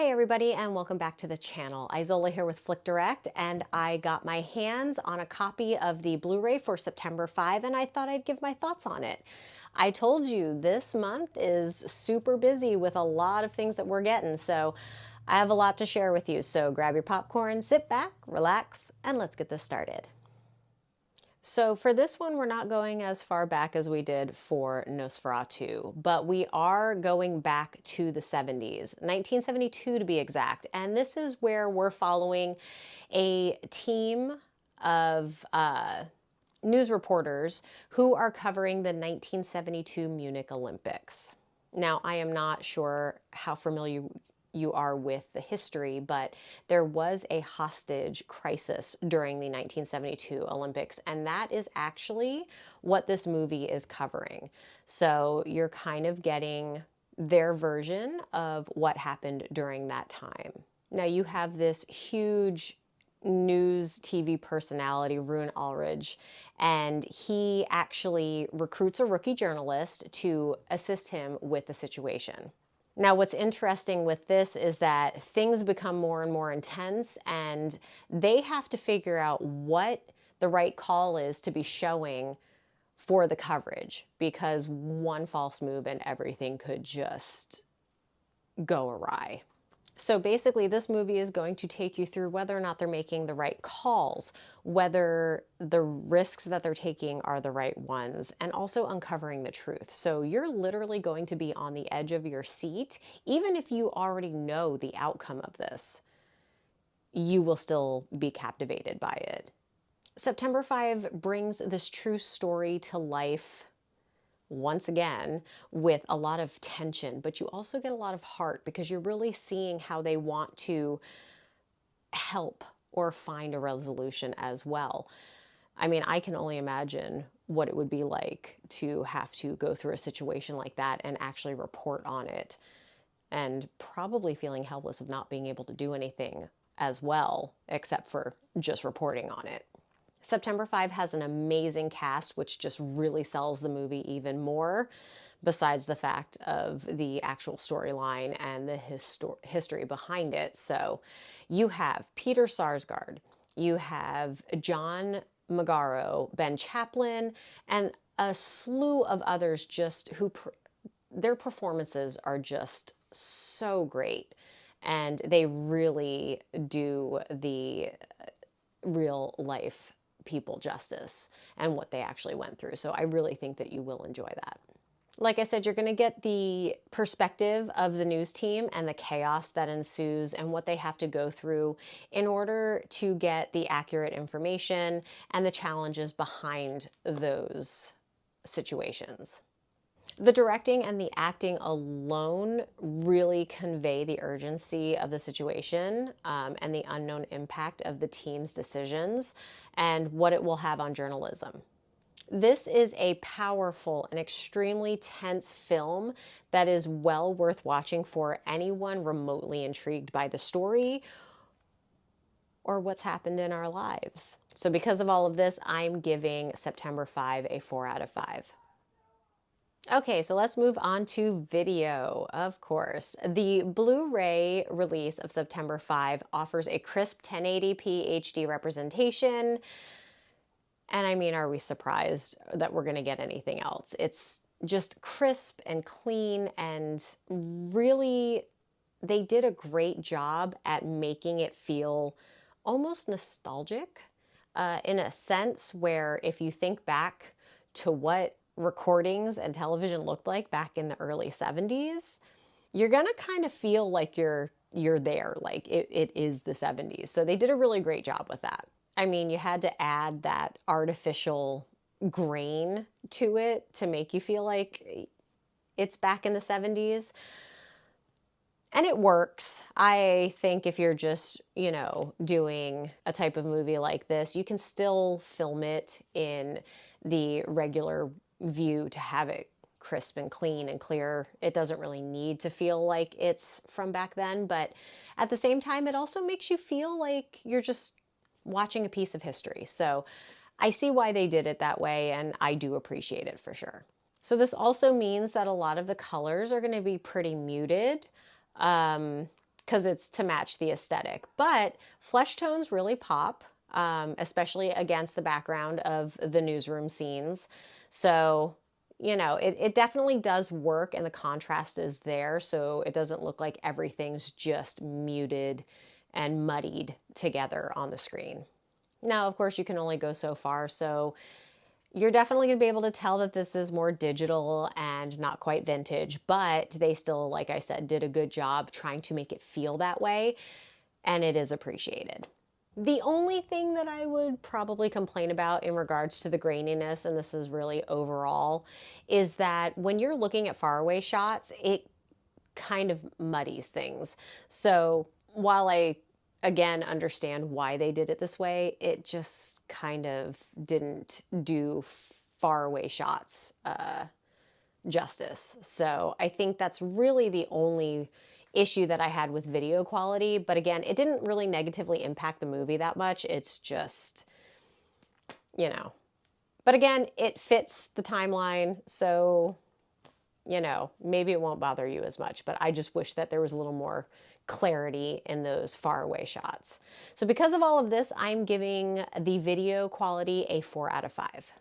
Hey everybody, and welcome back to the channel. Izola here with Flick Direct, and I got my hands on a copy of the Blu-ray for September 5, and I thought I'd give my thoughts on it. I told you this month is super busy with a lot of things that we're getting, so I have a lot to share with you. So grab your popcorn, sit back, relax, and let's get this started. So for this one, we're not going as far back as we did for Nosferatu, but we are going back to the 70s, 1972 to be exact. And this is where we're following a team of news reporters who are covering the 1972 Munich Olympics. Now, I am not sure how familiar you are with the history, but there was a hostage crisis during the 1972 Olympics, and that is actually what this movie is covering. So you're kind of getting their version of what happened during that time. Now you have this huge news TV personality, Rune Ulrich, and he actually recruits a rookie journalist to assist him with the situation. Now, what's interesting with this is that things become more and more intense, and they have to figure out what the right call is to be showing for the coverage, because one false move and everything could just go awry. So basically, this movie is going to take you through whether or not they're making the right calls, whether the risks that they're taking are the right ones, and also uncovering the truth. So you're literally going to be on the edge of your seat. Even if you already know the outcome of this, you will still be captivated by it. September 5 brings this true story to life once again with a lot of tension, but you also get a lot of heart because you're really seeing how they want to help or find a resolution as well. I mean, I can only imagine what it would be like to have to go through a situation like that and actually report on it, and probably feeling helpless of not being able to do anything as well, except for just reporting on it. September 5 has an amazing cast, which just really sells the movie even more, besides the fact of the actual storyline and the history behind it. So you have Peter Sarsgaard, you have John Magaro, Ben Chaplin, and a slew of others just who their performances are just so great. And they really do the real life people justice and what they actually went through. So I really think that you will enjoy that. Like I said, you're going to get the perspective of the news team and the chaos that ensues and what they have to go through in order to get the accurate information and the challenges behind those situations. The directing and the acting alone really convey the urgency of the situation and the unknown impact of the team's decisions and what it will have on journalism. This is a powerful and extremely tense film that is well worth watching for anyone remotely intrigued by the story or what's happened in our lives. So because of all of this, I'm giving September 5 a 4 out of 5. Okay, so let's move on to video, of course. The Blu-ray release of September 5 offers a crisp 1080p HD representation. And I mean, are we surprised that we're going to get anything else? It's just crisp and clean, and really, they did a great job at making it feel almost nostalgic in a sense where if you think back to what recordings and television looked like back in the early 70s, you're gonna kind of feel like you're there, like it is the 70s. So they did a really great job with that. I mean, you had to add that artificial grain to it to make you feel like it's back in the 70s. And it works. I think if you're just, doing a type of movie like this, you can still film it in the regular view to have it crisp and clean and clear. It doesn't really need to feel like it's from back then, but at the same time, it also makes you feel like you're just watching a piece of history. So I see why they did it that way, and I do appreciate it for sure. So this also means that a lot of the colors are going to be pretty muted. because it's to match the aesthetic. But flesh tones really pop, especially against the background of the newsroom scenes. So, you know, it definitely does work, and the contrast is there, so it doesn't look like everything's just muted and muddied together on the screen. Now, of course, you can only go so far, so you're definitely going to be able to tell that this is more digital and not quite vintage, but they still, like I said, did a good job trying to make it feel that way, and it is appreciated. The only thing that I would probably complain about in regards to the graininess, and this is really overall, is that when you're looking at faraway shots, it kind of muddies things. So while I, again, understand why they did it this way, it just kind of didn't do faraway shots justice. So I think that's really the only issue that I had with video quality. But again, it didn't really negatively impact the movie that much. It's just, you know. But again, it fits the timeline. So, you know, maybe it won't bother you as much. But I just wish that there was a little more clarity in those faraway shots. So because of all of this, I'm giving the video quality a 4 out of 5.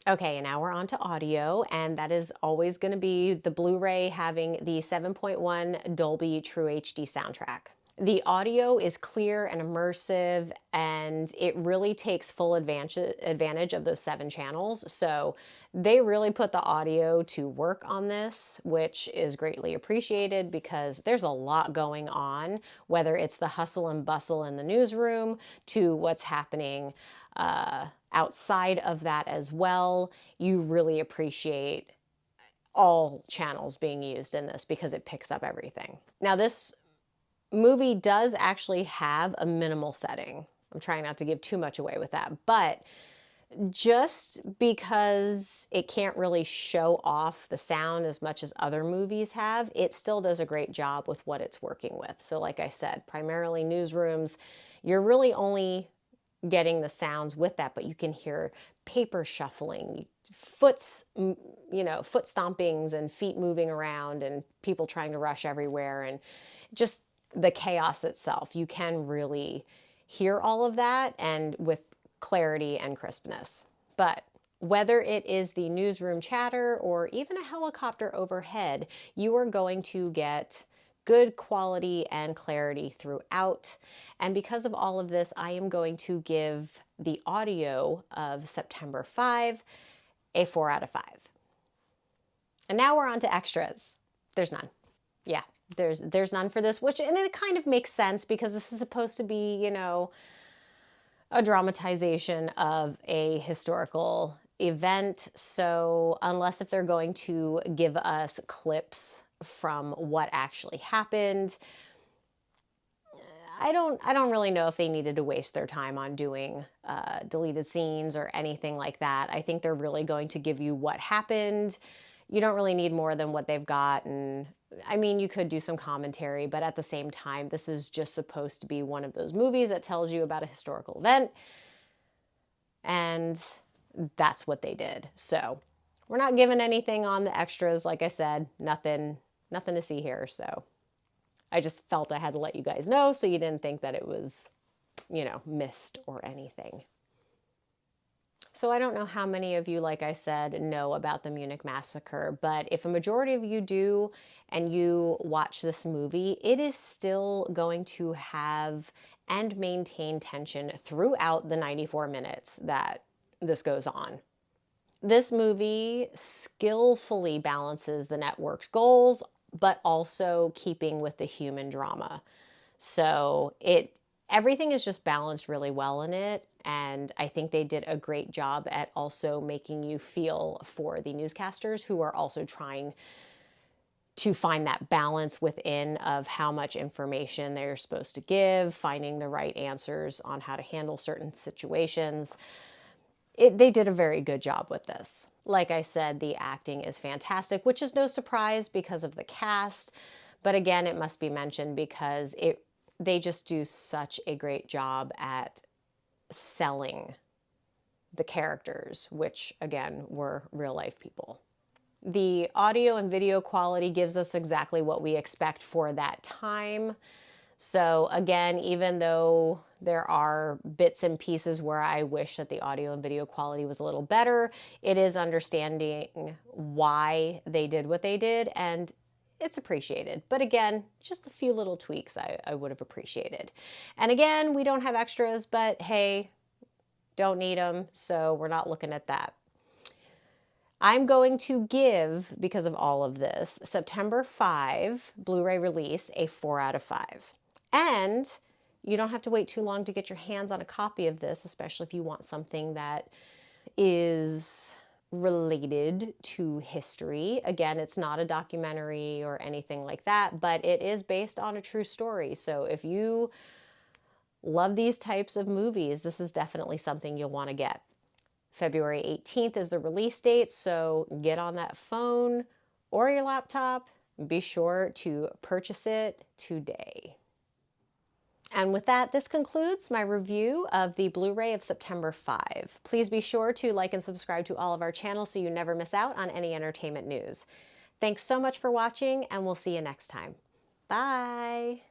Okay, and now we're on to audio, and that is always going to be the Blu-ray having the 7.1 Dolby TrueHD soundtrack. The audio is clear and immersive, and it really takes full advantage of those 7 channels. So they really put the audio to work on this, which is greatly appreciated because there's a lot going on, whether it's the hustle and bustle in the newsroom to what's happening outside of that as well. You really appreciate all channels being used in this because it picks up everything. Now, this movie does actually have a minimal setting. I'm trying not to give too much away with that, but just because it can't really show off the sound as much as other movies have, it still does a great job with what it's working with. So like I said, primarily newsrooms, you're really only getting the sounds with that, but you can hear paper shuffling, foot stompings and feet moving around and people trying to rush everywhere, and just the chaos itself. You can really hear all of that, and with clarity and crispness. But whether it is the newsroom chatter or even a helicopter overhead, you are going to get good quality and clarity throughout. And because of all of this, I am going to give the audio of September 5 a 4 out of 5. And now we're on to extras. There's none. Yeah, there's none for this, which, and it kind of makes sense because this is supposed to be, you know, a dramatization of a historical event. So unless if they're going to give us clips from what actually happened, I don't really know if they needed to waste their time on doing deleted scenes or anything like that. I think they're really going to give you what happened. You don't really need more than what they've got. And I mean, you could do some commentary, but at the same time, this is just supposed to be one of those movies that tells you about a historical event. And that's what they did. So we're not giving anything on the extras. Like I said, nothing to see here. So I just felt I had to let you guys know so you didn't think that it was, you know, missed or anything. So I don't know how many of you, like I said, know about the Munich Massacre, but if a majority of you do and you watch this movie, it is still going to have and maintain tension throughout the 94 minutes that this goes on. This movie skillfully balances the network's goals, but also keeping with the human drama. So everything is just balanced really well in it. And I think they did a great job at also making you feel for the newscasters who are also trying to find that balance within of how much information they're supposed to give, finding the right answers on how to handle certain situations. They did a very good job with this. Like I said, the acting is fantastic, which is no surprise because of the cast. But again, it must be mentioned because they just do such a great job at selling the characters, which again were real life people. The audio and video quality gives us exactly what we expect for that time. So again, even though there are bits and pieces where I wish that the audio and video quality was a little better, it is understanding why they did what they did, and it's appreciated. But again, just a few little tweaks I would have appreciated. And again, we don't have extras, but hey, don't need them, so we're not looking at that. I'm going to give, because of all of this, September 5 Blu-ray release a 4 out of 5. And you don't have to wait too long to get your hands on a copy of this, especially if you want something that is related to history. Again, it's not a documentary or anything like that, but it is based on a true story. So if you love these types of movies, this is definitely something you'll want to get. February 18th is the release date, so get on that phone or your laptop. Be sure to purchase it today. And with that, this concludes my review of the Blu-ray of September 5. Please be sure to like and subscribe to all of our channels so you never miss out on any entertainment news. Thanks so much for watching, and we'll see you next time. Bye!